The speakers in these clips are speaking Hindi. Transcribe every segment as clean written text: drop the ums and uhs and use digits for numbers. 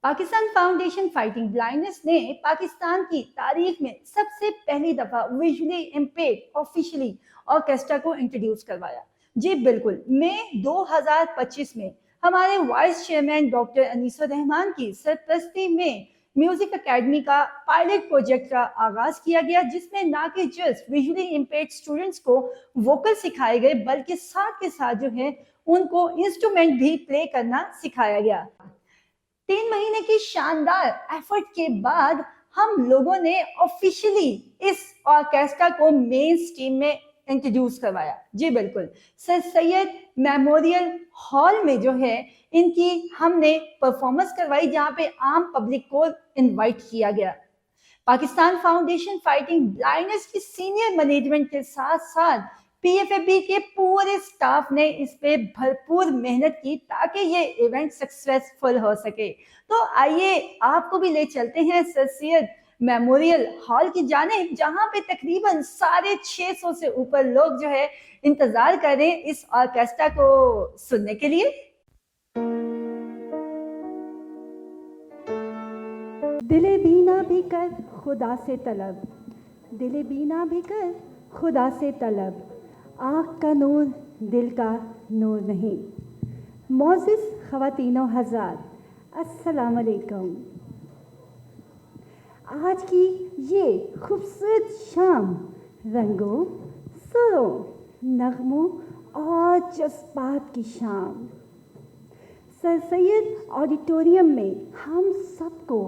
पाकिस्तान फाउंडेशन फाइटिंग ब्लाइंडनेस ने पाकिस्तान की तारीख में सबसे पहली दफा विजुअली इम्पेयर्ड ऑफिशियली ऑर्केस्ट्रा को इंट्रोड्यूस करवाया। जी बिल्कुल, मई 2025 में हमारे vice chairman doctor Anisur Rahman की सरपरस्ती में म्यूजिक एकेडमी का पायलट प्रोजेक्ट का आगाज किया गया, जिसमें ना कि जस्ट विजुअली इम्पेयर्ड स्टूडेंट्स को वोकल सिखाए गए बल्कि साथ के साथ जो है उनको इंस्ट्रूमेंट भी प्ले करना सिखाया गया। 3 महीने की शानदार एफर्ट के बाद हम लोगों ने ऑफिशियली इस ऑर्केस्ट्रा को मेन स्ट्रीम में इंट्रोड्यूस करवाया। जी बिल्कुल, सर सैयद मेमोरियल हॉल में जो है इनकी हमने परफॉर्मेंस करवाई, जहां पे आम पब्लिक को इनवाइट किया गया। पाकिस्तान फाउंडेशन फाइटिंग ब्लाइंडनेस की सीनियर मैनेजमेंट के साथ साथ पीएफएबी के पूरे स्टाफ ने इस पे भरपूर मेहनत की ताकि ये इवेंट सक्सेसफुल हो सके। तो आइए आपको भी ले चलते हैं सर सैयद मेमोरियल हॉल की जानिब, जहां पे तकरीबन 650 से ऊपर लोग जो है इंतजार कर रहे हैं इस ऑर्केस्ट्रा को सुनने के लिए। दिले बीना भी कर खुदा से तलब, दिले बीना भी कर खुदा से तलब, आँख का नूर दिल का नूर नहीं। मोअज़्ज़िज़ ख़वातीनो हज़ार, अस्सलाम अलैकुम। आज की ये खूबसूरत शाम रंगों, सुरों, नगमों और जज्बात की शाम सर सैयद ऑडिटोरियम में हम सबको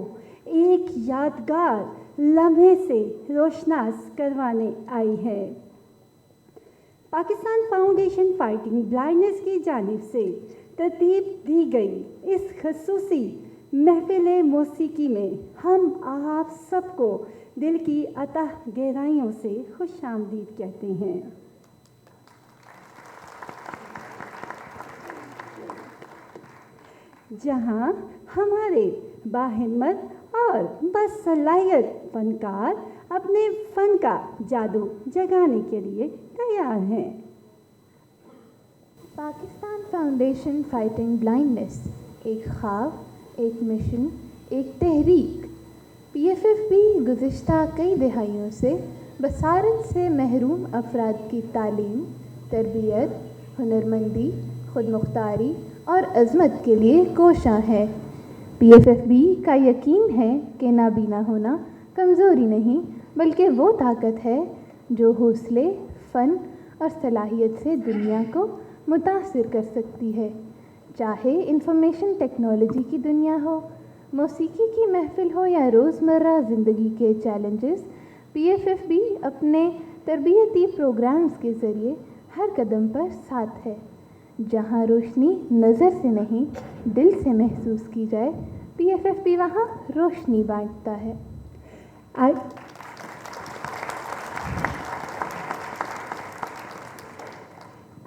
एक यादगार लम्हे से रोशनास करवाने आई है। पाकिस्तान फाउंडेशन फाइटिंग ब्लाइंडनेस की जानिब से तरतीब दी गई इस खसूसी महफिल मौसीकी में हम आप सबको दिल की अतः गहराइयों से खुशामदीद कहते हैं। जहां हमारे बाहिम्मत और बसलाहियत फनकार अपने फन का जादू जगाने के लिए तैयार हैं। पाकिस्तान फाउंडेशन फाइटिंग ब्लाइंडनेस एक ख्वाब, एक मिशन, एक तहरीक। पीएफएफबी गुज़िश्ता कई दहाइयों से बसारत से महरूम अफराद की तालीम, तरबियत, हुनरमंदी, खुदमुख्तारी और अज़मत के लिए कोशां है। पीएफएफबी का यकीन है कि नाबीना होना कमज़ोरी नहीं बल्कि वो ताकत है जो हौसले, फ़न और सलाहियत से दुनिया को मुतासिर कर सकती है। चाहे इंफॉर्मेशन टेक्नोलॉजी की दुनिया हो, मौसीकी की महफिल हो या रोज़मर्रा ज़िंदगी के चैलेंजेस, पीएफएफबी अपने तरबियती प्रोग्राम्स के ज़रिए हर कदम पर साथ है। जहां रोशनी नज़र से नहीं दिल से महसूस की जाए, पीएफएफबी वहां रोशनी बांटता है।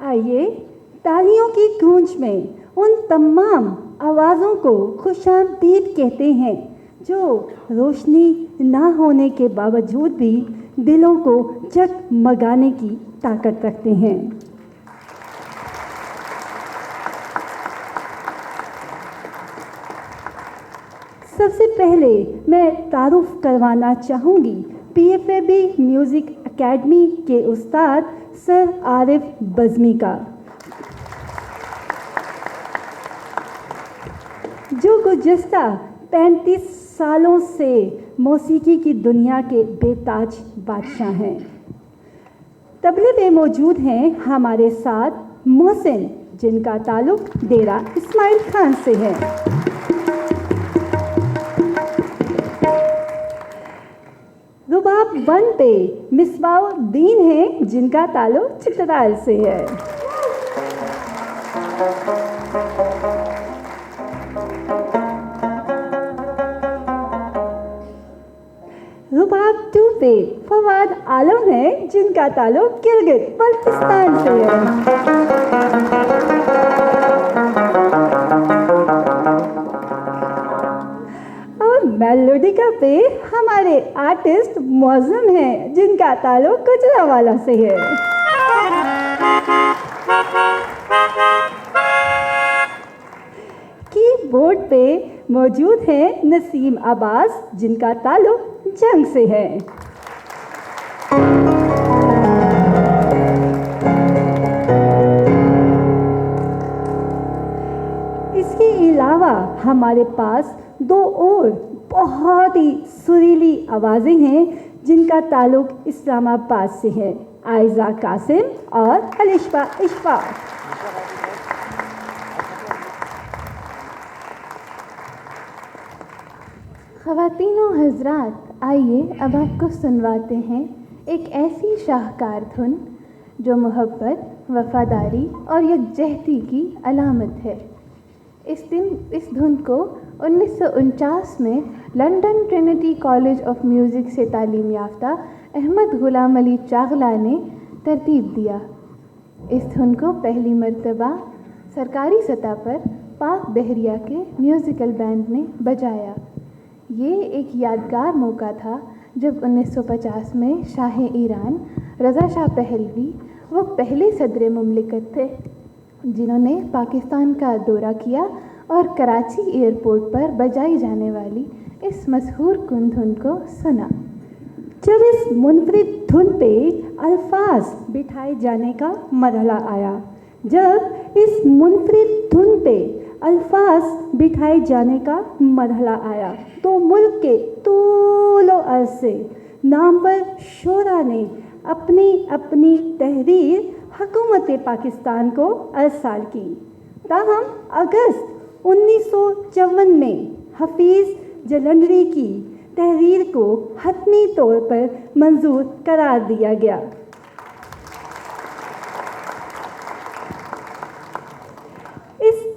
आइए तालियों की गूंज में उन तमाम आवाज़ों को खुशामदीद कहते हैं जो रोशनी ना होने के बावजूद भी दिलों को जगमगाने की ताकत रखते हैं। सबसे पहले मैं तारुफ करवाना चाहूँगी पीएफएबी म्यूज़िक एकेडमी के उस्ताद सर आरिफ बज़मी का, जो गुज़श्ता 35 सालों से मौसीकी की दुनिया के बेताज बादशाह हैं। तबले पे मौजूद हैं हमारे साथ मोहसिन, जिनका ताल्लुक़ डेरा इस्माइल खान से है। रुबाब 1 पे मिसबाउद्दीन हैं, जिनका ताल्लुक़ चित्राल से है। रुबाब 2 पे फवाद आलम हैं, जिनका ताल्लुक़ गिलगित बल्तिस्तान से है। मेलोडिका पे हमारे आर्टिस्ट मौज़म हैं, जिनका ताल्लुक़ गुजरांवाला से है। कीबोर्ड पे मौजूद हैं नसीम अब्बास, जिनका ताल्लुक जंग से है। इसके अलावा हमारे पास दो और बहुत ही सुरीली आवाज़ें हैं जिनका ताल्लुक इस्लामाबाद से है, आयजा कासिम और अलिशा इशफाक। ख़वातीनो हज़रात, आइए अब आपको सुनवाते हैं एक ऐसी शाहकार धुन जो मोहब्बत, वफ़ादारी और यकजहती की अलामत है। इस धुन को 1949 में London Trinity college of music से तालीम याफ्ता अहमद ग़ुलाम अली चागला ने तरतीब दिया। इस धुन को पहली मर्तबा सरकारी सतह पर पाक बहरिया के म्यूज़िकल बैंड ने बजाया। ये एक यादगार मौका था जब 1950 में शाह ईरान रज़ा शाह पहलवी वो पहले सदर मुमलिकत थे जिन्होंने पाकिस्तान का दौरा किया और कराची एयरपोर्ट पर बजाई जाने वाली इस मशहूर धुन को सुना। जब इस मुनफरिद धुन पे अल्फाज बिठाए जाने का मरहला आया, जब इस मुनफरिद धुन पे अल्फाज बिठाए जाने का मरहला आया तो मुल्क के तूलो अर्ज़ से नामवर शोरा ने अपनी अपनी तहरीर हुकूमत पाकिस्तान को अरसाल की। ताहम अगस्त 1954 में हफीज़ जलंधरी की तहरीर को हतमी तौर पर मंजूर करार दिया गया। इस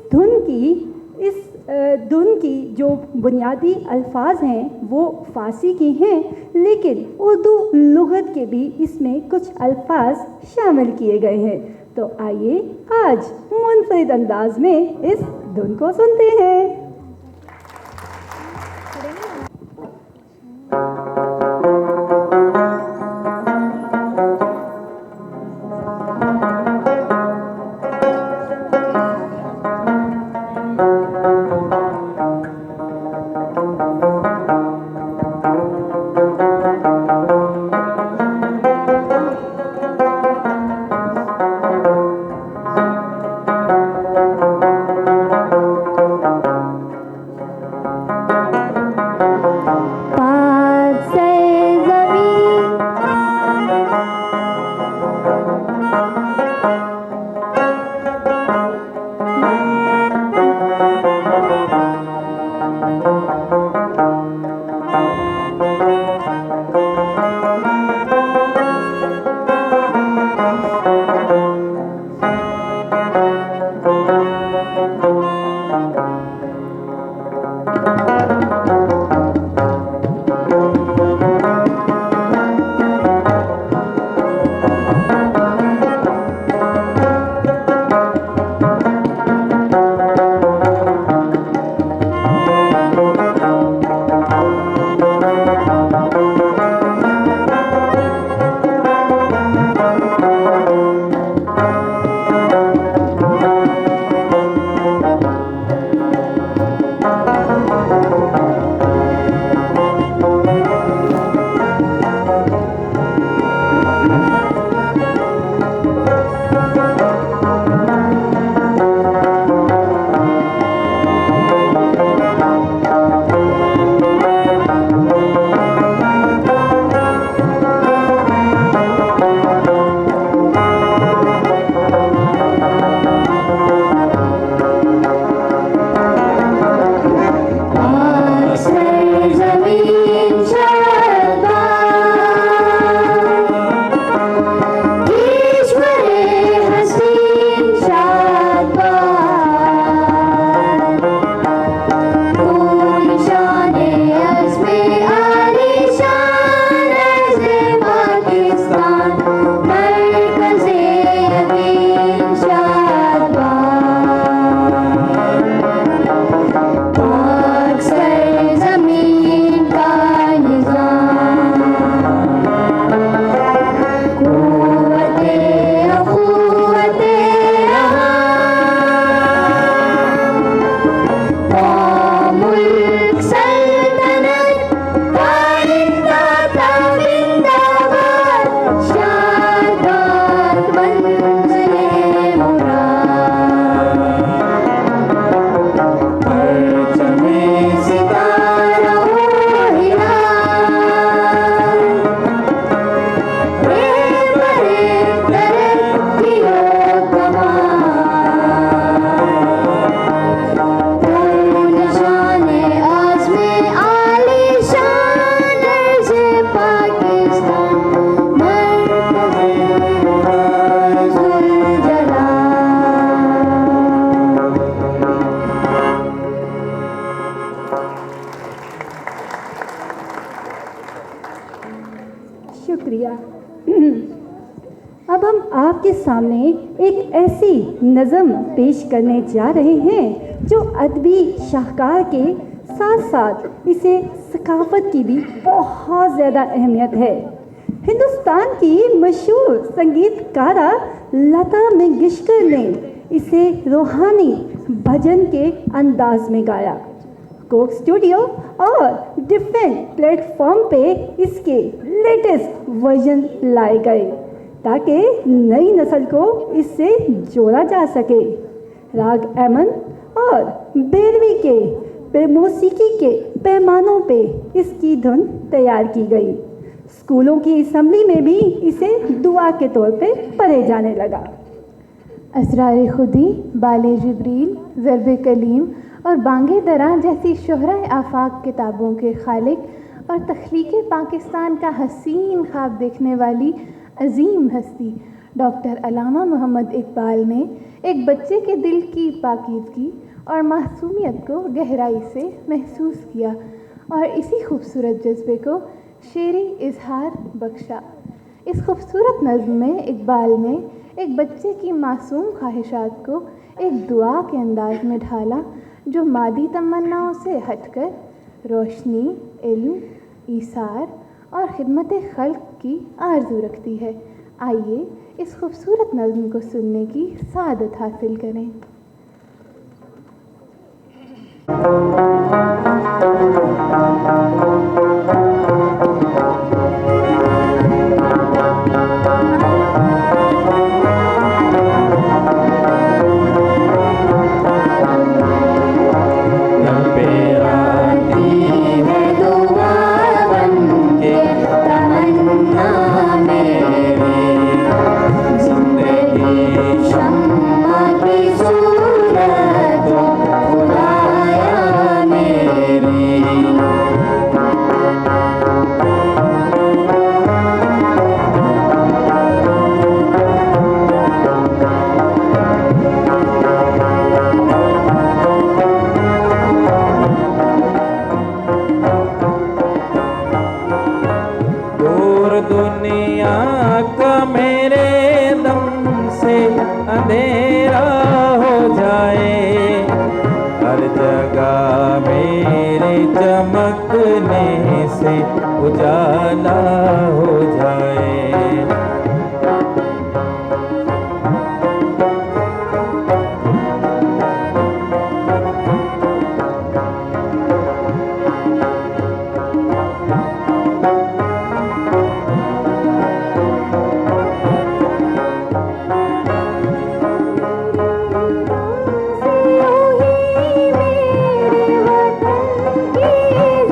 धुन की जो बुनियादी अल्फाज हैं वो फ़ारसी की हैं, लेकिन उर्दू लुगत के भी इसमें कुछ अल्फाज शामिल किए गए हैं। तो आइए आज मुनफरिद अंदाज में इस धुन को सुनते हैं। आपके सामने एक ऐसी नज़म पेश करने जा रहे हैं जो अदबी शाहकार के साथ साथ इसे सकाफत की भी बहुत ज़्यादा अहमियत है। हिंदुस्तान की मशहूर संगीतकारा लता मंगेशकर ने इसे रूहानी भजन के अंदाज में गाया। कोक स्टूडियो और डिफरेंट प्लेटफॉर्म पे इसके लेटेस्ट वर्जन लाए गए ताकि नई नस्ल को इससे जोड़ा जा सके। राग एमन और बेरवी के मौसीकी के पैमानों पे इसकी धुन तैयार की गई। स्कूलों की असम्बली में भी इसे दुआ के तौर पे पढ़े जाने लगा। असरार खुदी, बाले जिब्रील, ज़रब कलीम और बांगे दरा जैसी शोहरा आफाक किताबों के खालिक और तख्लीक़ पाकिस्तान का हसीन ख्वाब देखने वाली अजीम हस्ती डॉक्टर अल्लामा मोहम्मद इकबाल ने एक बच्चे के दिल की पाकीज़गी और मासूमियत को गहराई से महसूस किया और इसी खूबसूरत जज्बे को शेरी इजहार बख्शा। इस खूबसूरत नज़्म में इकबाल ने एक बच्चे की मासूम ख्वाहिशात को एक दुआ के अंदाज में ढाला जो मादी तमन्नाओं से हटकर रोशनी, इल्म, ईसार और खिदमत खल्क की आरज़ू रखती है। आइए इस खूबसूरत नज़्म को सुनने की सआदत हासिल करें। अंधेरा हो जाए, हर जगह मेरे चमकने से उजाला हो जाए। मेरे वतन की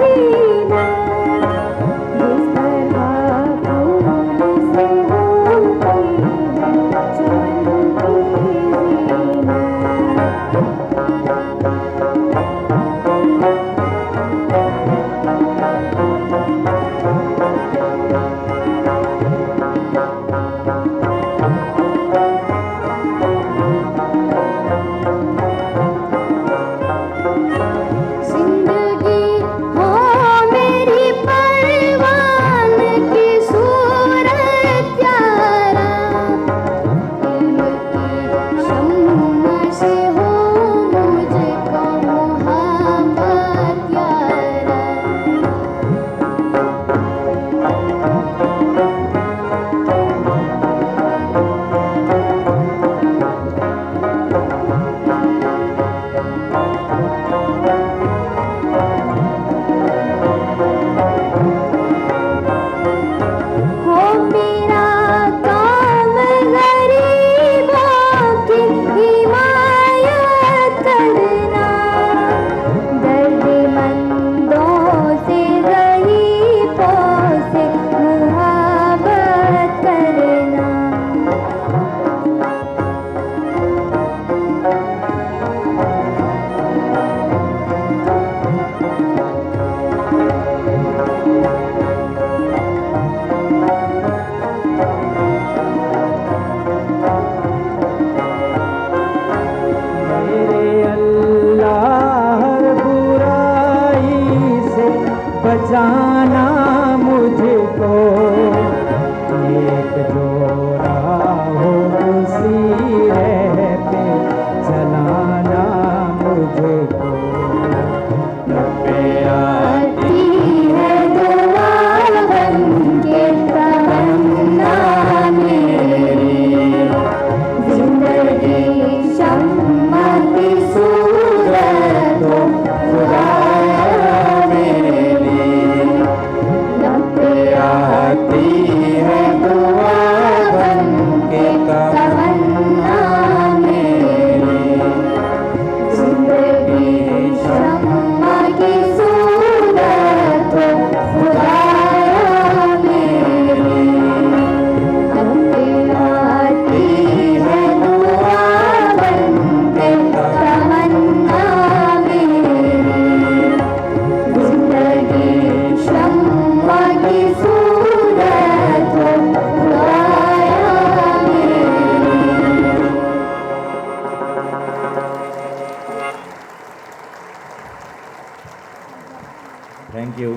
थैंक यू।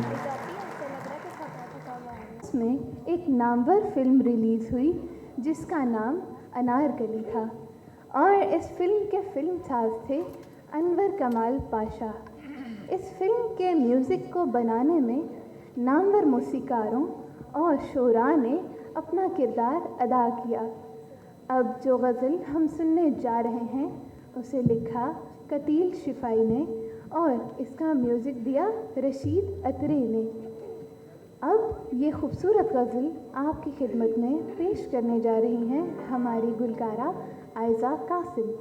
में एक नामवर फिल्म रिलीज़ हुई जिसका नाम अनारकली था और इस फिल्म के फिल्म साज थे अनवर कमाल पाशा। इस फिल्म के म्यूज़िक को बनाने में नामवर मौसीकारों और शोरा ने अपना किरदार अदा किया। अब जो गज़ल हम सुनने जा रहे हैं उसे लिखा कतील शिफाई ने और इसका म्यूज़िक दिया रशीद अतरी ने। अब ये खूबसूरत गज़ल आपकी खिदमत में पेश करने जा रही हैं हमारी गुलकारा आयज़ा कासिम।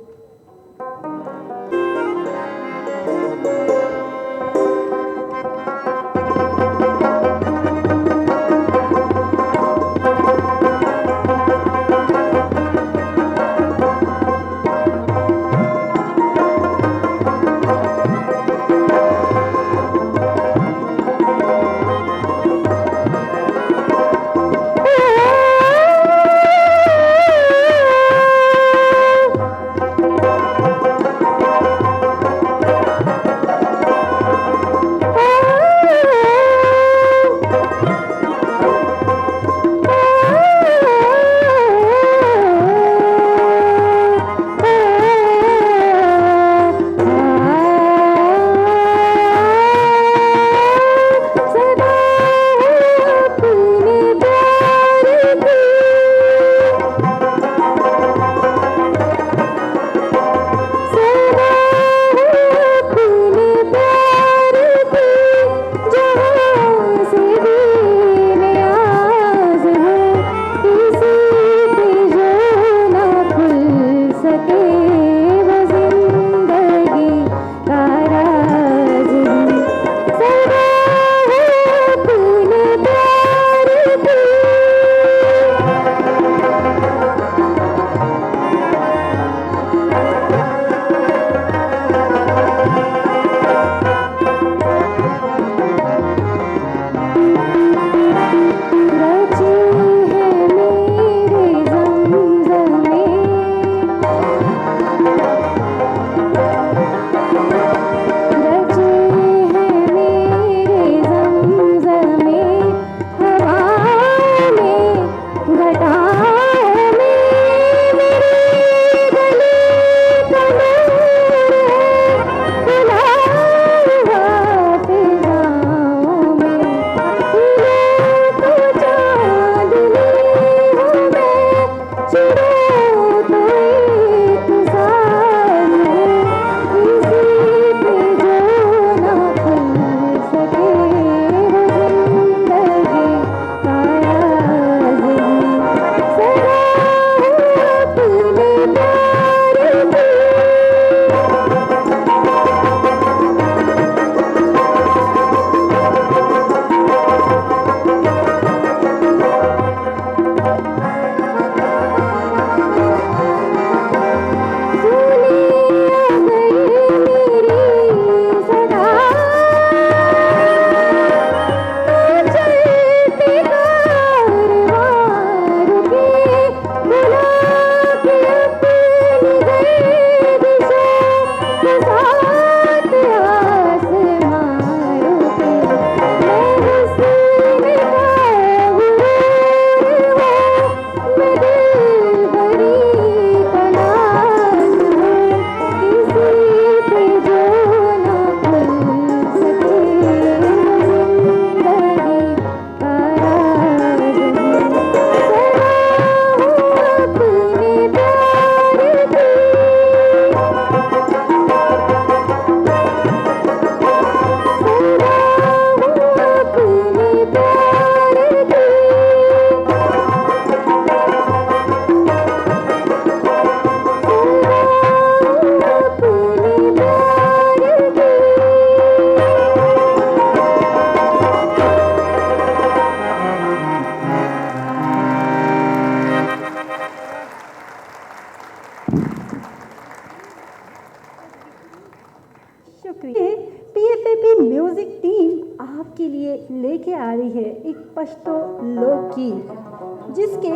पीएफएपी म्यूजिक टीम आपके लिए लेके आ रही है एक पश्तो लोकगीत जिसके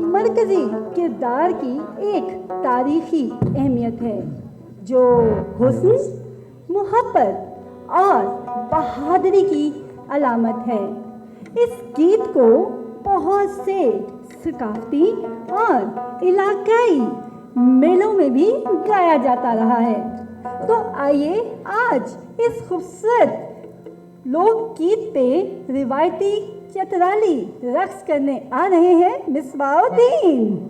मरकजी किरदार की एक तारीखी अहमियत है, जो हुस्न, मोहब्बत और बहादुरी की अलामत है। इस गीत को बहुत से सकाफती और इलाकाई मेलों में भी गाया जाता रहा है। तो आइए आज इस खूबसूरत लोकगीत पे रिवायती चतराली रक्स करने आ रहे हैं मिसबाउद्दीन।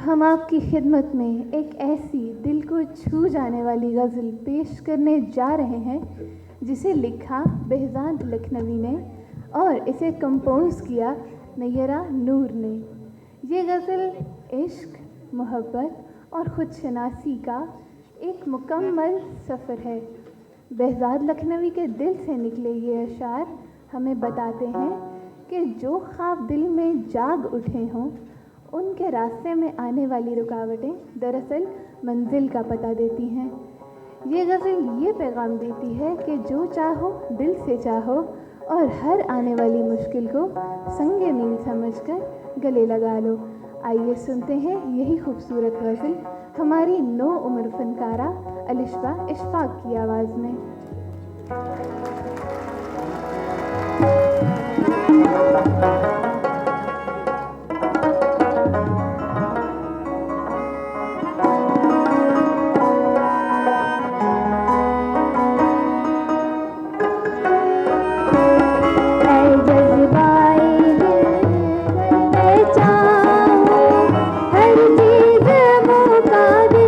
हम आपकी खिदमत में एक ऐसी दिल को छू जाने वाली गज़ल पेश करने जा रहे हैं जिसे लिखा बेहज़ाद लखनवी ने और इसे कंपोज किया नैयरा नूर ने। ये गज़ल इश्क, मोहब्बत और ख़ुदशनासी का एक मुकम्मल सफ़र है। बेहज़ाद लखनवी के दिल से निकले ये अशार हमें बताते हैं कि जो ख्वाब दिल में जाग उठे हों उनके रास्ते में आने वाली रुकावटें दरअसल मंजिल का पता देती हैं। ये गज़ल ये पैगाम देती है कि जो चाहो दिल से चाहो और हर आने वाली मुश्किल को संगे मील समझकर गले लगा लो। आइए सुनते हैं यही खूबसूरत गज़ल हमारी नो उम्र फनकारा अलिशबा इशफाक की आवाज़ में। हर चीज़ मुका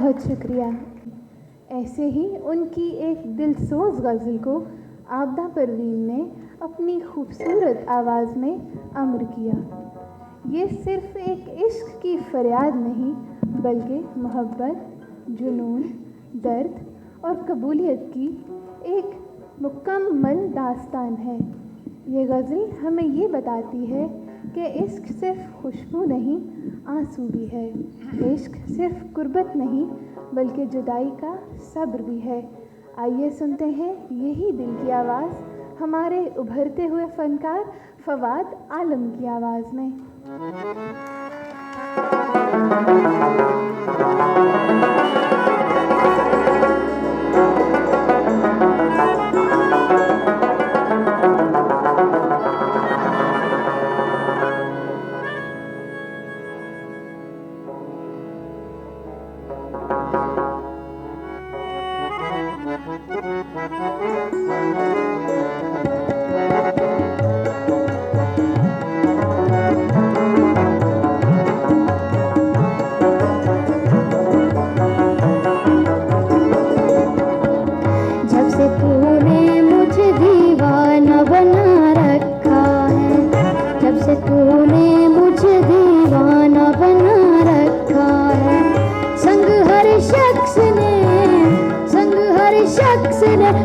बहुत शुक्रिया। ऐसे ही उनकी एक दिलसोज गज़ल को आबदा परवीन ने अपनी खूबसूरत आवाज़ में अमर किया। ये सिर्फ़ एक इश्क की फरियाद नहीं बल्कि मोहब्बत, जुनून, दर्द और कबूलियत की एक मुकम्मल दास्तान है। ये गज़ल हमें ये बताती है कि इश्क सिर्फ़ खुशबू नहीं, आंसू भी है। इश्क सिर्फ़ कुर्बत नहीं बल्कि जुदाई का सब्र भी है। आइए सुनते हैं यही दिल की आवाज़ हमारे उभरते हुए फ़नकार फवाद आलम की आवाज़ में।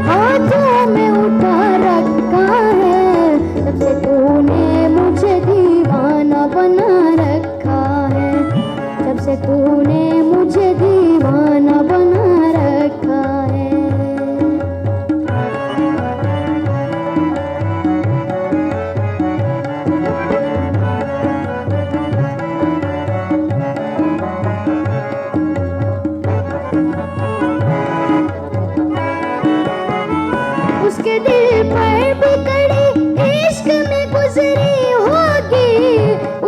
हाथों में उठा रखा है, जब से तूने मुझे दीवाना बना रखा है, जब से तूने मुझे दीवाना बना रखा है। उसके दिल पर भी कड़ी इश्क में गुजरी होगी,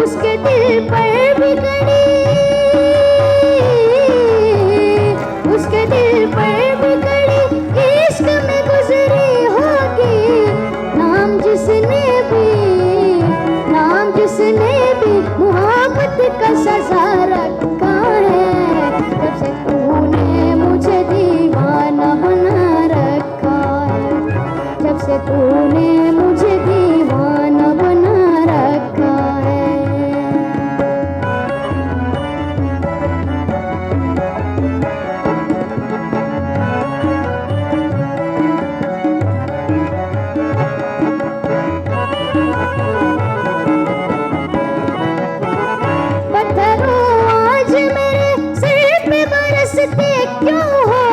उसके दिल पर भी कड़ी, उसके दिल पर भी कड़ी इश्क में गुजरी होगी। नाम जिसने भी मोहब्बत का सजा रखा है, जब से तूने मुझे दीवाना बना रखा है, जब से तूने मुझे दीवाना बना रखा है। पत्थरों आज मेरे सिर पे बरसते क्यों हो,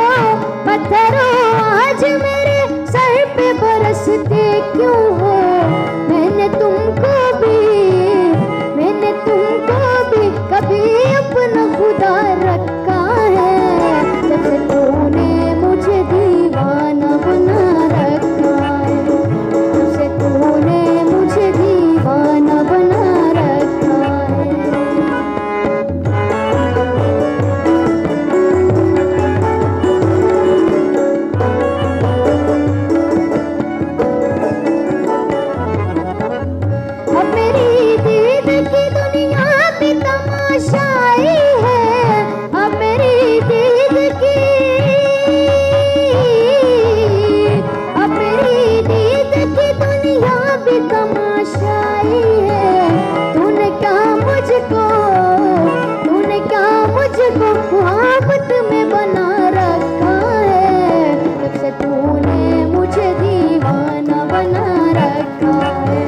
पत्थरों आज मेरे सर पे बरसते क्यों हो। मैंने तुमको भी कभी अपना खुदा रखा है, जब से तूने मुझे दीवाना बना रखा है, जब से तूने मुझे दीवाना बना रखा है। अब मेरी दीद की दुनिया भी तमाशाई है, अब मेरी दीद की, अब मेरी दीद की दुनिया भी तमाशाई है। तूने क्या मुझको मोहब्बत में बना रखा है, जब से तूने मुझे दीवाना बना रखा है,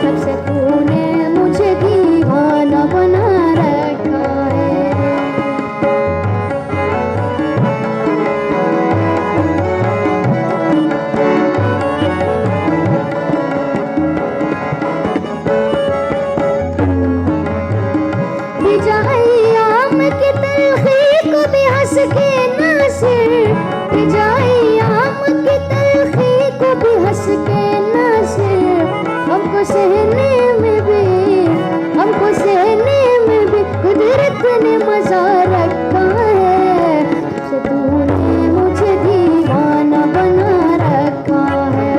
जब से तूने मुझे दीवाना बना रखा है। हिजाम की तलखी को भी हंस के नासिर, हिजाम की तलखी को भी हंस के नासिर। हमको सहने में भी कुदरत ने मजा रखा है, जब से तूने मुझे दीवाना बना रखा है,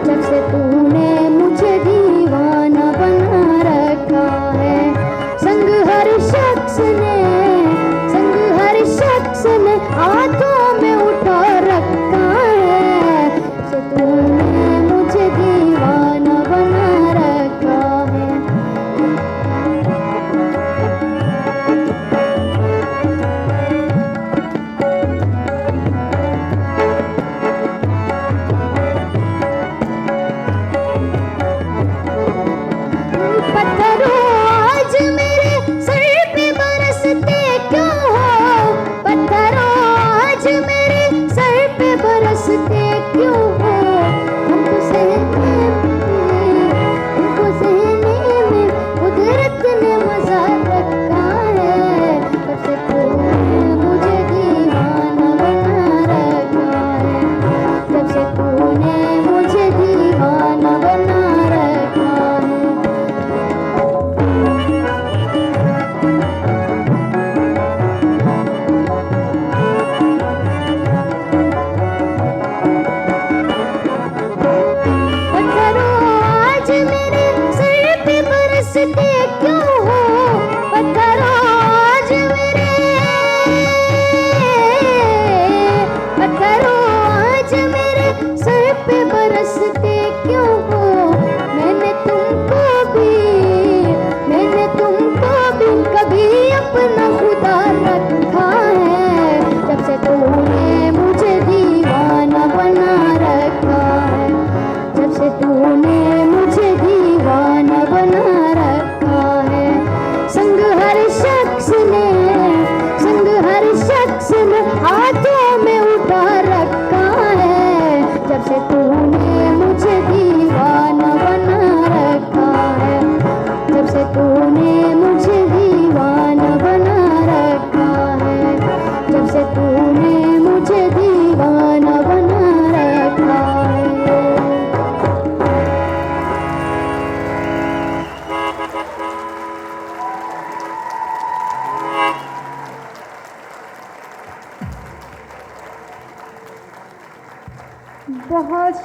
जब से तूने मुझे दीवाना बना रखा है। संग हर शख्स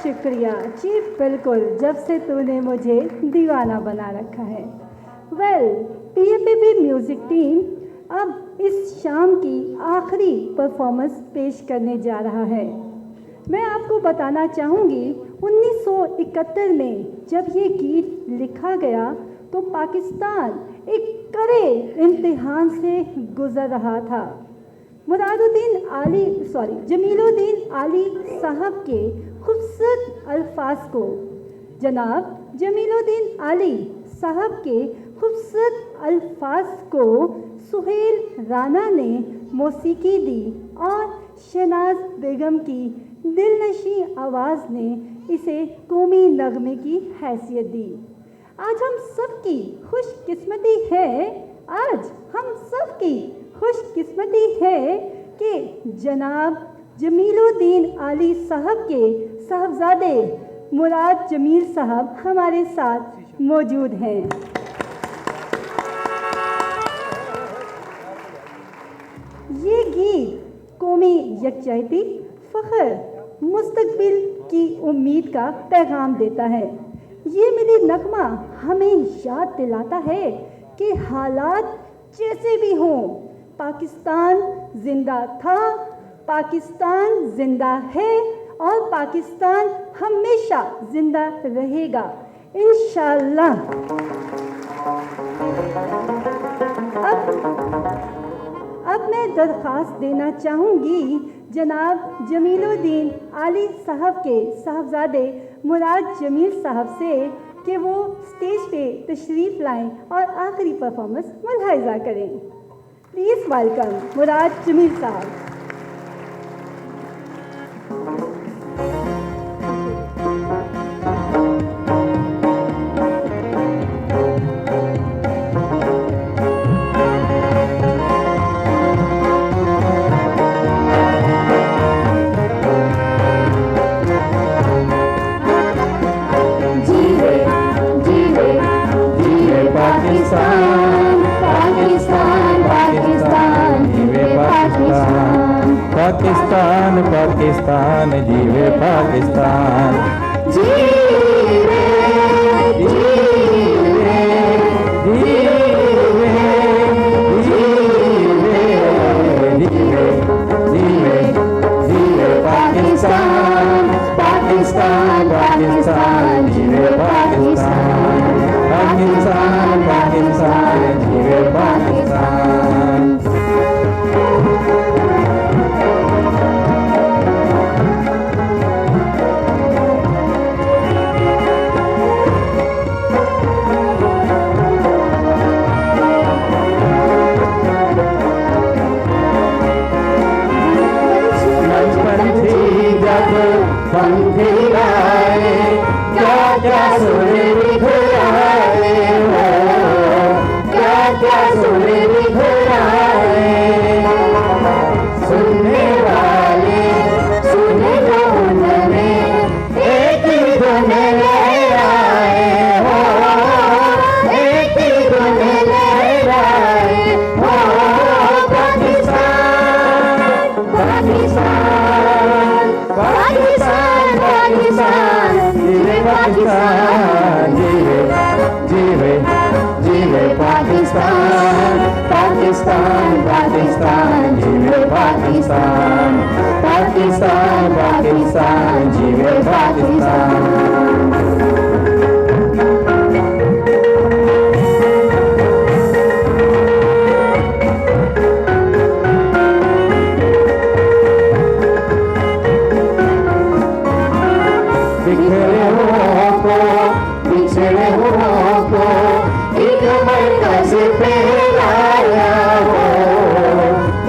शुक्रिया जी, बिल्कुल, जब से तूने मुझे दीवाना बना रखा है। वेल, PFP म्यूज़िक टीम अब इस शाम की आखिरी परफॉर्मेंस पेश करने जा रहा है। मैं आपको बताना चाहूँगी 1971 में जब ये गीत लिखा गया तो पाकिस्तान एक कड़े इम्तिहान से गुजर रहा था। जमीलुद्दीन आली साहब के खूबसूरत अल्फाज को जनाब जमीलुद्दीन आली साहब के खूबसूरत अल्फाज को सुहेल राना ने मौसीकी दी और शहनाज बेगम की दिलनशी आवाज़ ने इसे कौमी नगमे की हैसियत दी। आज हम सबकी खुशकिस्मती है कि जनाब जमीलुद्दीन आली साहब के साहबजादे मुराद जमील साहब हमारे साथ मौजूद हैं। ये गीत कौमी यकजहती, फ़ख्र, मुस्तकबिल की उम्मीद का पैगाम देता है। ये मेरी नगमा हमें याद दिलाता है कि हालात जैसे भी हों, पाकिस्तान जिंदा था, पाकिस्तान जिंदा है और पाकिस्तान हमेशा जिंदा रहेगा इंशाअल्लाह। अब मैं दरख्वास्त देना चाहूँगी जनाब जमीलुद्दीन आली साहब के साहबजादे मुराद जमील साहब से कि वो स्टेज पे तशरीफ़ लाएं और आखिरी परफॉर्मेंस मुलाहिज़ा करें। प्लीज़ वेलकम मुराद जमील साहब। पाकिस्तान पाकिस्तान जीवे पाकिस्तान, जीवे जीवे जीवे जीवे जीवे जीवे जीवे पाकिस्तान पाकिस्तान पाकिस्तान जीवे पाकिस्तान, पाकिस्तान पाकिस्तान जीवे पाकिस्तान। पंखी आए क्या क्या सुने बिखराए हो, क्या क्या सुने बिखराए, सुनने वाले सुने जो उनमें एक ही धुन लहराए हो, एक ही धुन लहराए हो। पाकिस्तान पाकिस्तान पाकिस्तान पाकिस्तान जीवे पाकिस्तान, जीवे जीवे जीवे पाकिस्तान, पाकिस्तान पाकिस्तान जीवे पाकिस्तान, पाकिस्तान पाकिस्तान जीवे पाकिस्तान। बिछड़े हुओं को एक मरकज पे लाया हो,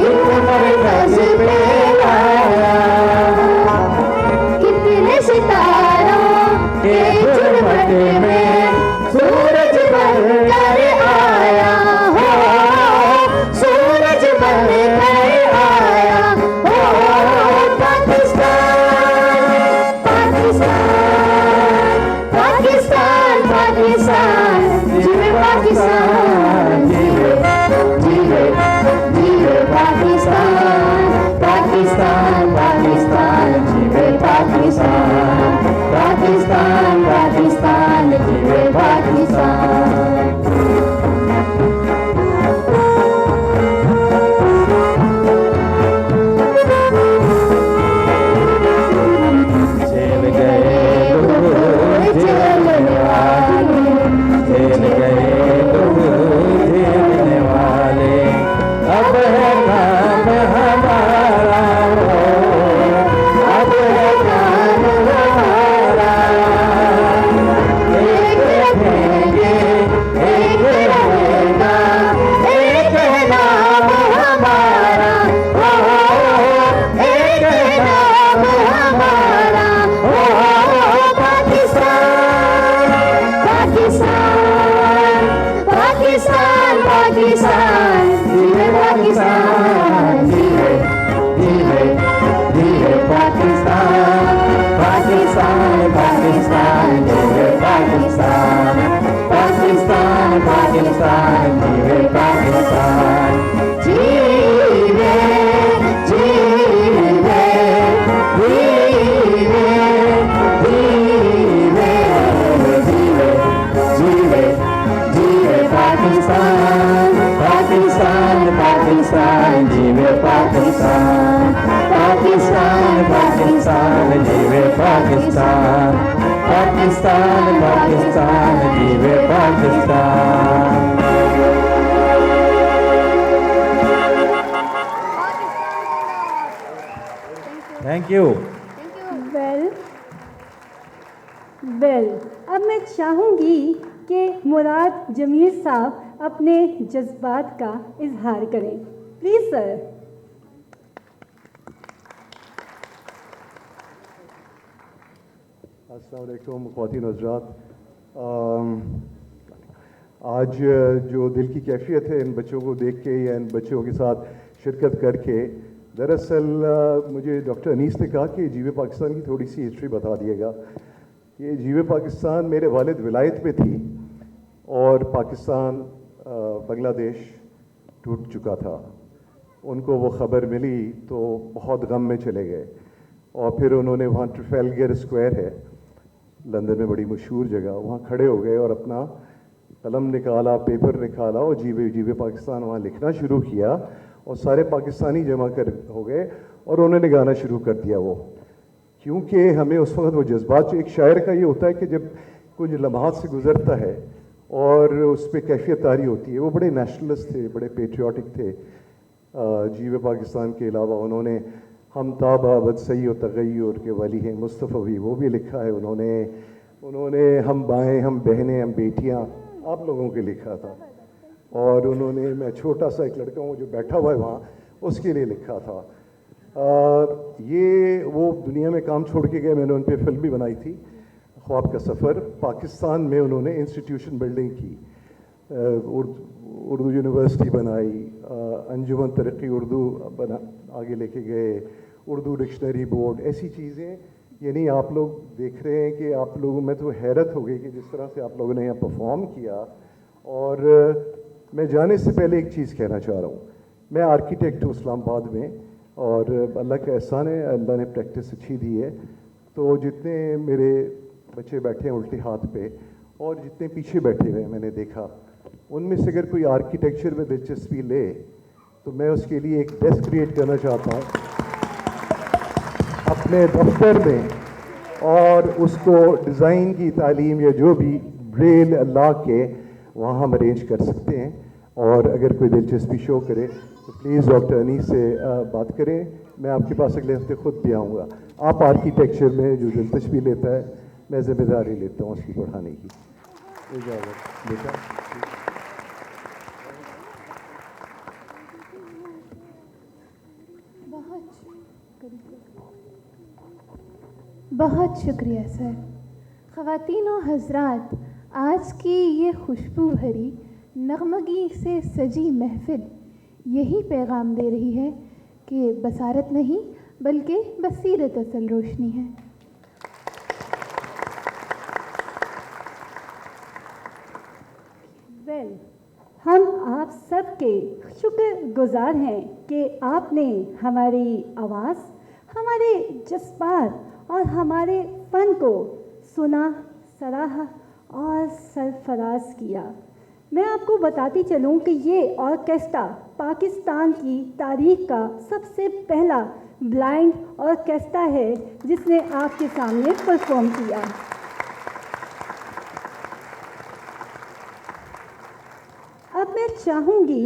एक मरकज पे लाया। कितने सितारों के झुरमुट में सूरज बनकर आया हो, सूरज बनकर आया हो। पाकिस्तान पाकिस्तान पाकिस्तान पाकिस्तान जीवे पाकिस्तान, जीवे जीवे जीवे पाकिस्तान, पाकिस्तान पाकिस्तान जीवे पाकिस्तान, पाकिस्तान, जीवे पाकिस्तान, जीवे जीवे जीवे पाकिस्तान, पाकिस्तान पाकिस्तान, जीवे पाकिस्तान, पाकिस्तान पाकिस्तान, जीवे पाकिस्तान, जीवे जीवे जीवे जीवे जीवे जीवे जीवे पाकिस्तान, पाकिस्तान पाकिस्तान, जीवे पाकिस्तान, पाकिस्तान पाकिस्तान, जीवे पाकिस्तान, पाकिस्तान पाकिस्तान, जीवे पाकिस्तान। Thank you. वेल अब मैं चाहूँगी कि मुराद जमीर साहब अपने जज्बात का इजहार करें। Please sir. अस्सलाम वालेकुम ख़वातीन हज़रात। आज जो दिल की कैफियत है इन बच्चों को देख के या इन बच्चों के साथ शिरकत करके, दरअसल मुझे डॉक्टर अनीस ने कहा कि जीवे पाकिस्तान की थोड़ी सी हिस्ट्री बता दिएगा। ये जीवे पाकिस्तान मेरे वालिद विलायत में थी और पाकिस्तान बांग्लादेश टूट चुका था। उनको वो ख़बर मिली तो बहुत गम में चले गए और फिर उन्होंने वहाँ ट्रफेलगर स्क्वायर है लंदन में, बड़ी मशहूर जगह, वहाँ खड़े हो गए और अपना कलम निकाला, पेपर निकाला और जीवे जीवे पाकिस्तान वहाँ लिखना शुरू किया और सारे पाकिस्तानी जमा कर हो गए और उन्होंने गाना शुरू कर दिया वो। क्योंकि हमें उस वक्त वो जज्बात, जो एक शायर का ये होता है कि जब कुछ लम्हात से गुजरता है और उस पर कैफियत तारी होती है। वो बड़े नेशनलिस्ट थे, बड़े पेट्रियाटिक थे। जीवे पाकिस्तान के अलावा उन्होंने हम ताबा बदसई और तगय्युर के वली हैं मुस्तफ़वी, वो भी लिखा है उन्होंने हम बाएँ हम बहनें हम बेटियाँ आप लोगों के लिखा था। और उन्होंने मैं छोटा सा एक लड़का हूँ जो बैठा हुआ है वहाँ, उसके लिए लिखा था। ये वो दुनिया में काम छोड़ के गए। मैंने उन पर फिल्म भी बनाई थी, ख्वाब का सफ़र। पाकिस्तान में उन्होंने इंस्टीट्यूशन बिल्डिंग की, उर्दू यूनिवर्सिटी बनाई, अंजुमन तरक्की उर्दू बना आगे लेके गए, उर्दू डिक्शनरी बोर्ड, ऐसी चीज़ें। यानी आप लोग देख रहे हैं कि आप लोगों में तो हैरत हो गई कि जिस तरह से आप लोगों ने यहाँ परफॉर्म किया। और मैं जाने से पहले एक चीज़ कहना चाह रहा हूँ। मैं आर्किटेक्ट हूँ इस्लामाबाद में और अल्लाह का एहसान है, अल्लाह ने प्रैक्टिस अच्छी दी है। तो जितने मेरे बच्चे बैठे हैं उल्टे हाथ पे और जितने पीछे बैठे हुए हैं मैंने देखा, उनमें से अगर कोई आर्किटेक्चर में दिलचस्पी ले तो मैं उसके लिए एक डेस्क क्रिएट करना चाहता हूँ अपने दफ्तर में, और उसको डिज़ाइन की तालीम या जो भी ब्रेल ला के वहाँ हम अरेंज कर सकते हैं। और अगर कोई दिलचस्पी शो करे तो प्लीज़ डॉक्टर अनीस से बात करें। मैं आपके पास अगले हफ्ते खुद भी आऊँगा। आप आर्किटेक्चर में जो दिलचस्पी लेता है, मैं जिम्मेदारी लेता हूँ उसकी पढ़ाने की। इजाज़त बेटा। बहुत शुक्रिया सर। ख़वातीन व हज़रात, आज की ये खुशबू भरी नगमगी से सजी महफिल यही पैगाम दे रही है कि बसारत नहीं बल्कि बसीरत असल रोशनी है। वेल, हम आप सबके शुक्रगुजार हैं कि आपने हमारी आवाज़, हमारे जज्बात और हमारे फ़न को सुना, सराहा और सरफराज किया। मैं आपको बताती चलूं कि ये ऑर्केस्ट्रा पाकिस्तान की तारीख का सबसे पहला ब्लाइंड ऑर्केस्ट्रा है जिसने आपके सामने परफॉर्म किया। अब मैं चाहूँगी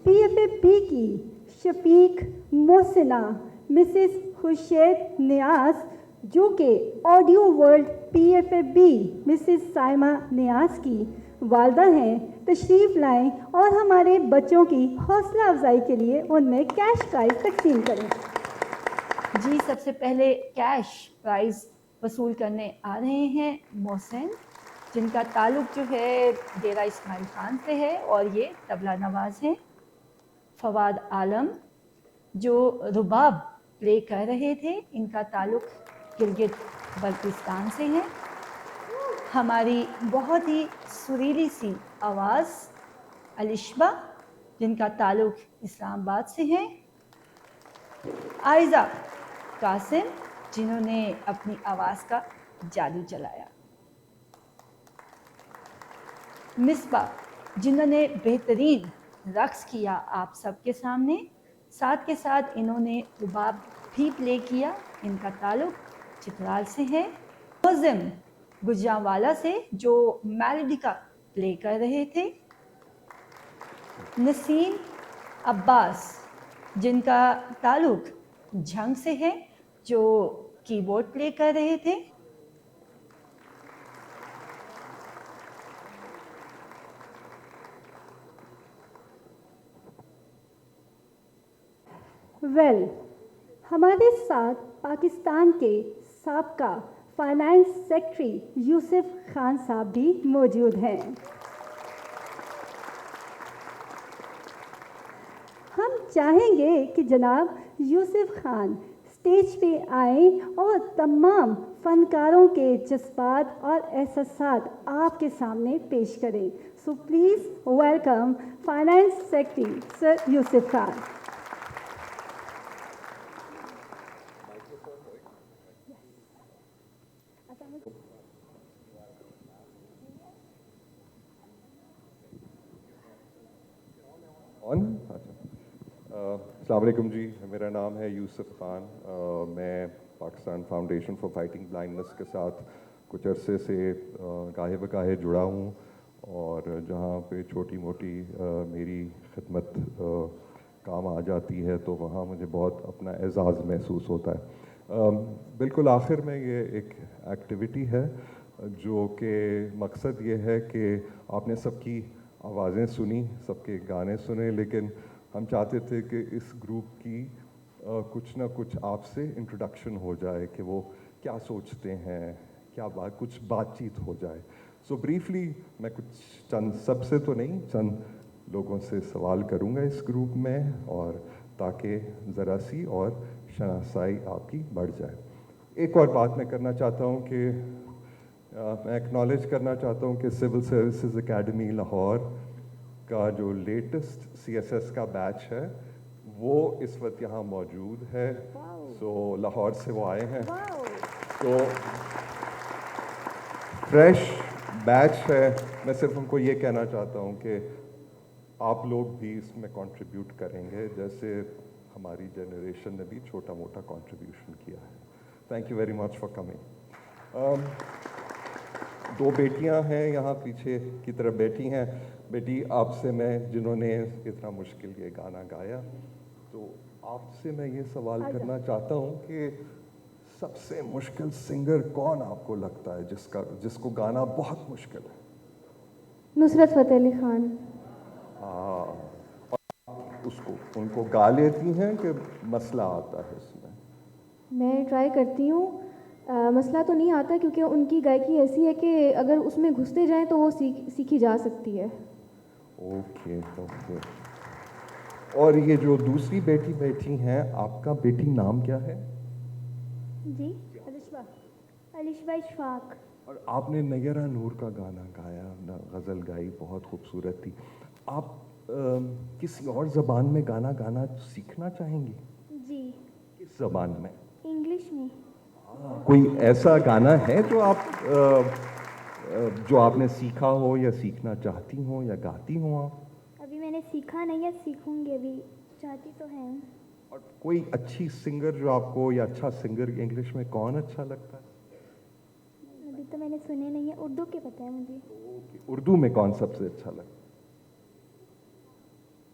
PFFB की शफीक मोहसिना मिसेस खुर्शीद नियाज़, जो कि audio world PFFB Mrs Saima Niyaz की वालदा हैं, तशरीफ़ लाएं और हमारे बच्चों की हौसला अफजाई के लिए उनमें कैश प्राइज़ तकसीम करें। जी, सबसे पहले कैश प्राइज़ वसूल करने आ रहे हैं मोहसिन। जिनका ताल्लुक जो है डेरा इस्माइल खान से है और ये तबला नवाज हैं। फवाद आलम जो रुबाब प्ले कर रहे थे, इनका ताल्लुक गिलगित बल्तिस्तान से है। हमारी बहुत ही सुरीली सी आवाज़ अलिशबा, जिनका ताल्लुक इस्लामाबाद से है। आयज़ा कासिम, जिन्होंने अपनी आवाज़ का जादू चलाया। मिसबा, जिन्होंने बेहतरीन रक्स किया आप सबके सामने, साथ के साथ इन्होंने रुबाब भी प्ले किया, इनका ताल्लुक चित्राल से है। मुज़िम गुजरांवाला से जो मेलोडिका प्ले कर रहे थे। नसीम अब्बास, जिनका ताल्लुक झंग से है, जो कीबोर्ड प्ले कर रहे थे। हमारे साथ पाकिस्तान के साबका फाइनेंस सेक्रेटरी यूसुफ खान साहब भी मौजूद हैं। हम चाहेंगे कि जनाब यूसुफ खान स्टेज पे आए और तमाम फनकारों के जज्बात और एहसासात आपके सामने पेश करें। So please welcome finance secretary sir Yusuf Khan. अस्सलाम वालेकुम जी, मेरा नाम है यूसुफ खान। मैं Pakistan foundation for fighting blindness के साथ कुछ अरसे से गाहे बगाहे जुड़ा हूँ और जहाँ पे छोटी मोटी मेरी खिदमत काम आ जाती है तो वहाँ मुझे बहुत अपना एजाज़ महसूस होता है। बिल्कुल आखिर में ये एक एक्टिविटी है जो कि मकसद ये है कि आपने सबकी आवाज़ें सुनी, सबके गाने सुने, लेकिन हम चाहते थे कि इस ग्रुप की कुछ ना कुछ आपसे इंट्रोडक्शन हो जाए कि वो क्या सोचते हैं, क्या कुछ बातचीत हो जाए। सो ब्रीफली मैं कुछ सबसे तो नहीं, चंद लोगों से सवाल करूंगा इस ग्रुप में, और ताकि ज़रा सी और शनासाई आपकी बढ़ जाए। एक और बात मैं करना चाहता हूँ कि मैं एक्नॉलेज करना चाहता हूँ कि सिविल सर्विसेज एकेडमी लाहौर का जो लेटेस्ट CSS का बैच है वो इस वक्त यहाँ मौजूद है। सो लाहौर से वो आए हैं, तो फ्रेश बैच है। मैं सिर्फ उनको ये कहना चाहता हूँ कि आप लोग भी इसमें कंट्रीब्यूट करेंगे, जैसे हमारी जनरेशन ने भी छोटा मोटा कंट्रीब्यूशन किया है। Thank you very much for coming. दो बेटियां हैं यहाँ पीछे की तरफ बैठी हैं। बेटी, आपसे मैं, जिन्होंने इतना मुश्किल ये गाना गाया, तो आपसे मैं ये सवाल करना चाहता हूँ कि सबसे मुश्किल सिंगर कौन आपको लगता है, जिसको गाना बहुत मुश्किल है? नुसरत फ़तेह अली खान। हाँ, और उनको गा लेती हैं कि मसला आता है इसमें? मैं ट्राई करती हूँ। मसला तो नहीं आता क्योंकि उनकी गायकी ऐसी है कि अगर उसमें घुसते जाएं तो वो सीखी जा सकती है। Okay okay. और ये जो दूसरी बेटी बैठी हैं, आपका बेटी नाम क्या है? जी, अलिशबा इशफाक। और आपने नयरा नूर का गाना गाया, गज़ल गाई, बहुत खूबसूरत थी। आप किसी और ज़बान में गाना गाना सीखना चाहेंगी? जी। किस ज़बान में? इंग्लिश में। कोई ऐसा गाना है जो आपने सीखा हो या सीखना चाहती हो या गाती हो आप? अभी मैंने सीखा नहीं है, सीखूंगी, अभी चाहती तो है। और कोई अच्छी सिंगर जो आपको, या अच्छा सिंगर इंग्लिश में कौन अच्छा लगता है? अभी तो मैंने सुने नहीं है, उर्दू के पता है मुझे। उर्दू में कौन सबसे अच्छा लगता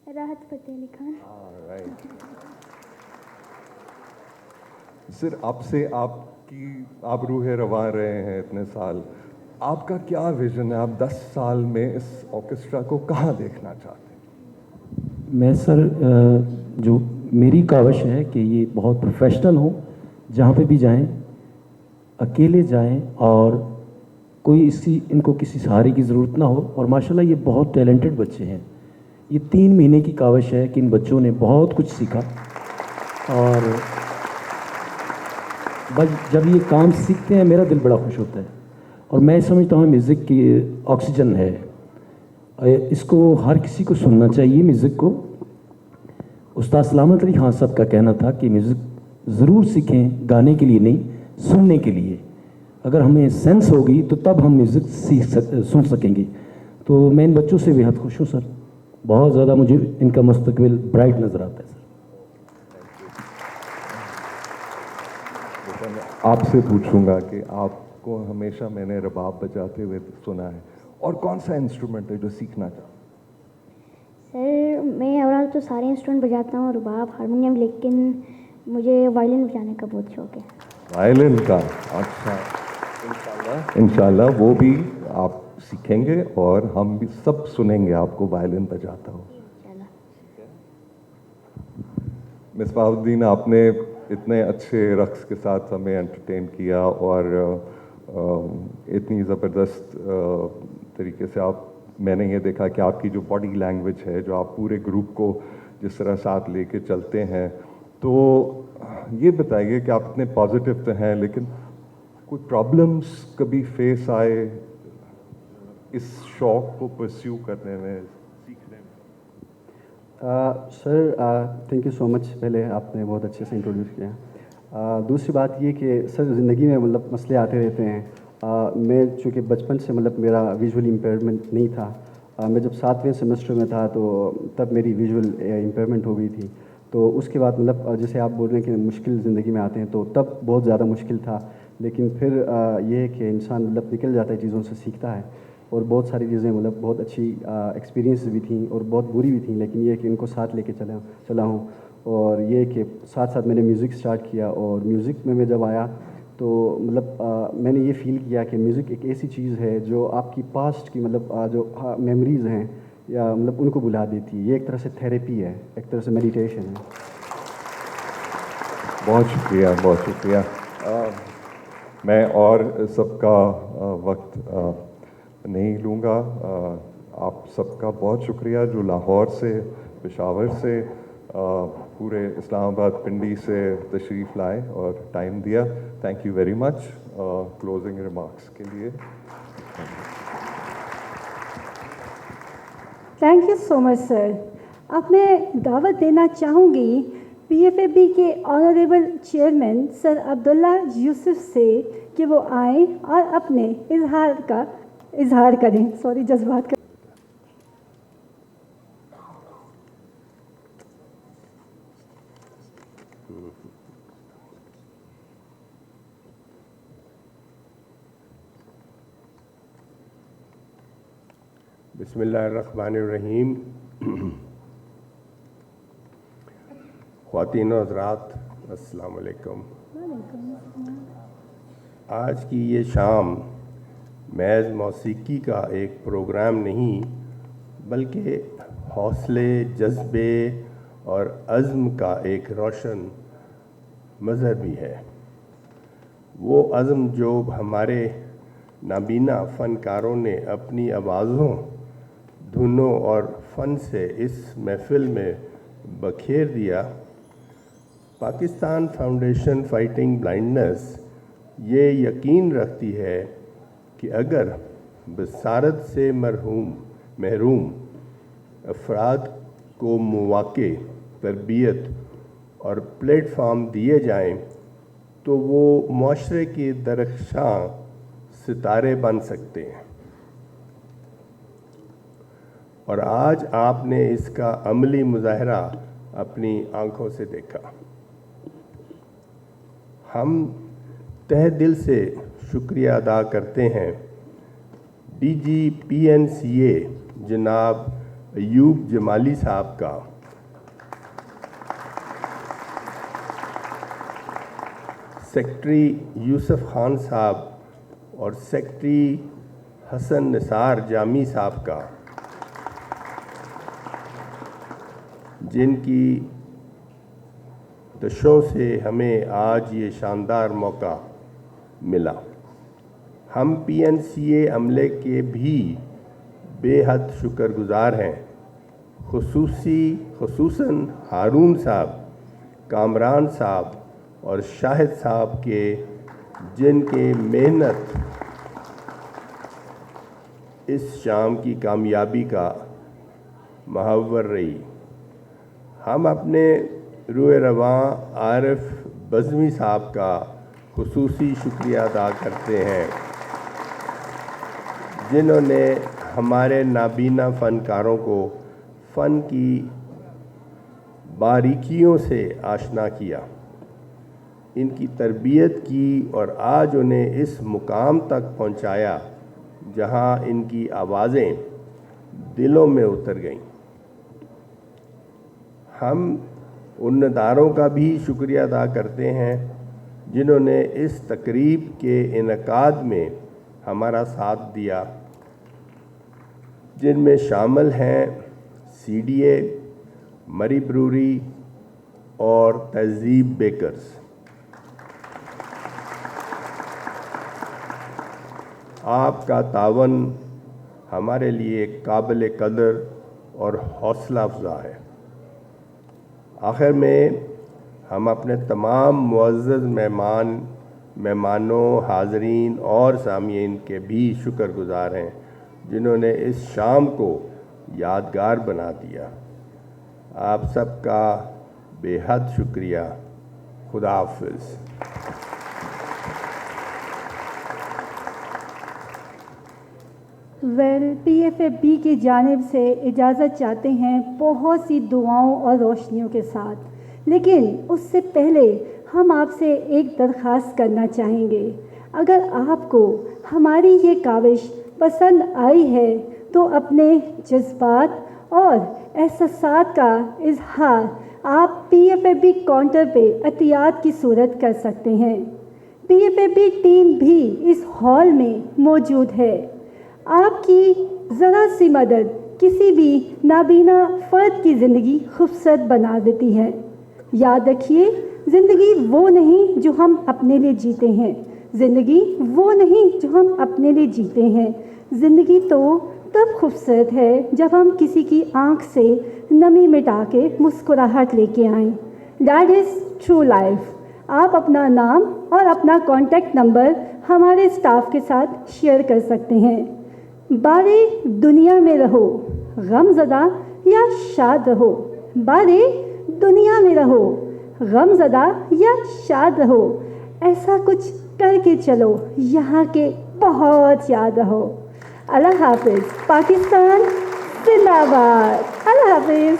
है? राहत फ़तेह अली खान। राइट। सिर आपसे, आप रूहे रवा रहे हैं इतने साल, आपका क्या विजन है? आप 10 साल में इस ऑर्केस्ट्रा को कहाँ देखना चाहते हैं? मैं सर, जो मेरी काविश है कि ये बहुत प्रोफेशनल हो, जहाँ पे भी जाएं अकेले जाएं और इनको किसी सहारे की ज़रूरत ना हो। और माशाल्लाह ये बहुत टैलेंटेड बच्चे हैं। ये 3 महीने की काविश है कि इन बच्चों ने बहुत कुछ सीखा, और बस जब ये काम सीखते हैं मेरा दिल बड़ा खुश होता है। और मैं समझता हूँ म्यूज़िक की ऑक्सीजन है, इसको हर किसी को सुनना चाहिए म्यूज़िक को। उस्ताद सलामत अली खान साहब का कहना था कि म्यूज़िक ज़रूर सीखें, गाने के लिए नहीं, सुनने के लिए। अगर हमें सेंस होगी तो तब हम म्यूज़िक सुन सकेंगे। तो मैं इन बच्चों से बेहद खुश हूँ सर, बहुत ज़्यादा मुझे इनका मुस्तकबिल ब्राइट नज़र आता है सर। आपसे पूछूंगा कि आपको हमेशा मैंने रबाब बजाते हुए सुना है, और कौन सा इंस्ट्रूमेंट है जो सीखना चाहते? सर मैं ओवरऑल तो सारे इंस्ट्रूमेंट बजाता हूँ, रुबाब, हारमोनियम, लेकिन मुझे वायलिन बजाने का बहुत शौक है। वायलिन का? अच्छा, इंशाल्लाह वो भी आप सीखेंगे और हम भी सब सुनेंगे आपको वायलिन बजाता हो। मिसबाहुद्दीन, आपने इतने अच्छे रक्स के साथ हमें एंटरटेन किया, और इतनी ज़बरदस्त तरीके से मैंने ये देखा कि आपकी जो बॉडी लैंग्वेज है, जो आप पूरे ग्रुप को जिस तरह साथ लेके चलते हैं। तो ये बताइए कि आप इतने पॉजिटिव तो हैं, लेकिन कोई प्रॉब्लम्स कभी फेस आए इस शौक को परस्यू करने में, सीखने में? Sir thank you so much, पहले आपने बहुत अच्छे से इंट्रोड्यूस किया। दूसरी बात ये कि सर ज़िंदगी में मतलब मसले आते रहते हैं। मैं चूँकि बचपन से मतलब मेरा विजुअल इम्पेयरमेंट नहीं था। मैं जब 7वें सेमेस्टर में था तो तब मेरी विजुअल इम्पेयरमेंट हो गई थी। तो उसके बाद मतलब जैसे आप बोल रहे हैं कि मुश्किल ज़िंदगी में आते हैं, तो तब बहुत ज़्यादा मुश्किल था। लेकिन फिर ये है कि इंसान मतलब निकल जाता है, चीज़ों से सीखता है। और बहुत सारी चीज़ें मतलब बहुत अच्छी एक्सपीरियंस भी थी और बहुत बुरी भी थी, लेकिन ये है कि इनको साथ लेके चला हूँ। और ये कि साथ साथ मैंने म्यूज़िक स्टार्ट किया, और म्यूज़िक में मैं जब आया तो मतलब मैंने ये फ़ील किया कि म्यूज़िक एक ऐसी चीज़ है जो आपकी पास्ट की मतलब जो मेमोरीज़ हैं या मतलब उनको बुला देती है। ये एक तरह से थेरेपी है, एक तरह से मेडिटेशन है। बहुत शुक्रिया, बहुत शुक्रिया। मैं और सबका वक्त नहीं लूँगा। आप सबका बहुत शुक्रिया जो लाहौर से, पेशावर से, पूरे इस्लामाबाद, पिंडी से तशरीफ़ लाए और टाइम दिया। Thank you very much. Closing remarks के लिए thank you so much sir. अब मैं दावत देना चाहूँगी PFAB के honourable chairman sir Abdullah Yusuf से कि वो आएँ और अपने इजहार करें, जज्बात करें। बिस्मिल्लाहिर्रहमानिर्रहीम। ख़वातीन और हज़रात, अस्सलाम वालेकुम। आज की ये शाम महज़ मौसीकी का एक प्रोग्राम नहीं, बल्कि हौसले, जज्बे और अज़्म का एक रोशन मज़हर भी है। वो अज़्म जो हमारे नाबीना फ़नकारों ने अपनी आवाज़ों, धुनों और फ़न से इस महफ़िल में बखेर दिया। पाकिस्तान फाउंडेशन फाइटिंग ब्लाइंडनेस ये यकीन रखती है कि अगर बसारत से महरूम अफराद को मौक़े, तरबियत और प्लेटफार्म दिए जाएं, तो वो माशरे के दरख्शां सितारे बन सकते हैं। और आज आपने इसका अमली मुज़ाहरा अपनी आँखों से देखा। हम तहे दिल से शुक्रिया अदा करते हैं DG PNCA जनाब अयूब जमाली साहब का, सेक्रेटरी यूसुफ खान साहब और सेक्रेटरी हसन निसार जामी साहब का, जिनकी दशों से हमें आज ये शानदार मौका मिला। हम PNCA अमले के भी बेहद शुक्रगुजार हैं, खुसूसन हारून साहब, कामरान साहब और शाहिद साहब के, जिनके मेहनत इस शाम की कामयाबी का महवर रही। हम अपने रूए रवां आरिफ बज़मी साहब का खुसूसी शुक्रिया अदा करते हैं, जिन्होंने हमारे नाबीना फ़नकारों को फ़न की बारीकियों से आशना किया, इनकी तरबियत की और आज उन्हें इस मुकाम तक पहुंचाया जहां इनकी आवाज़ें दिलों में उतर गईं। हम उन नदारों का भी शुक्रिया अदा करते हैं जिन्होंने इस तकरीब के इनकाद में हमारा साथ दिया, जिनमें शामिल हैं CDA, मरी ब्रूरी और तहज़ीब बेकर्स। आपका तावन हमारे लिए काबिल कदर और हौसला अफ़ज़ा है। आखिर में हम अपने तमाम मुअज़्ज़ज़ मेहमानों, हाज़रीन और सामीन के भी शुक्रगुज़ार हैं, जिन्होंने इस शाम को यादगार बना दिया। आप सबका बेहद शुक्रिया। खुदा हाफ़िज़। PFFB की जानिब से इजाज़त चाहते हैं बहुत सी दुआओं और रोशनियों के साथ, लेकिन उससे पहले हम आपसे एक दरख्वास्त करना चाहेंगे। अगर आपको हमारी ये काविश पसंद आई है तो अपने जज्बात और एहसासात का इजहार आप PFFB काउंटर पे एहतियात की सूरत कर सकते हैं। PFFB टीम भी इस हॉल में मौजूद है। आपकी ज़रा सी मदद किसी भी नाबीना फ़र्द की ज़िंदगी खूबसूरत बना देती है। याद रखिए, ज़िंदगी वो नहीं जो हम अपने लिए जीते हैं, ज़िंदगी वो नहीं जो हम अपने लिए जीते हैं। ज़िंदगी तो तब खूबसूरत है जब हम किसी की आँख से नमी मिटा के मुस्कुराहट लेके आएँ। That is true life. आप अपना नाम और अपना कॉन्टैक्ट नंबर हमारे स्टाफ के साथ शेयर कर सकते हैं। बारे दुनिया में रहो, गमज़दा या शाद रहो। बारे दुनिया में रहो, गमज़दा या शाद रहो। ऐसा कुछ करके चलो, यहाँ के बहुत याद रहो। अल्लाह हाफ़िज़। पाकिस्तान जिंदाबाद। अल्लाह हाफ़िज़।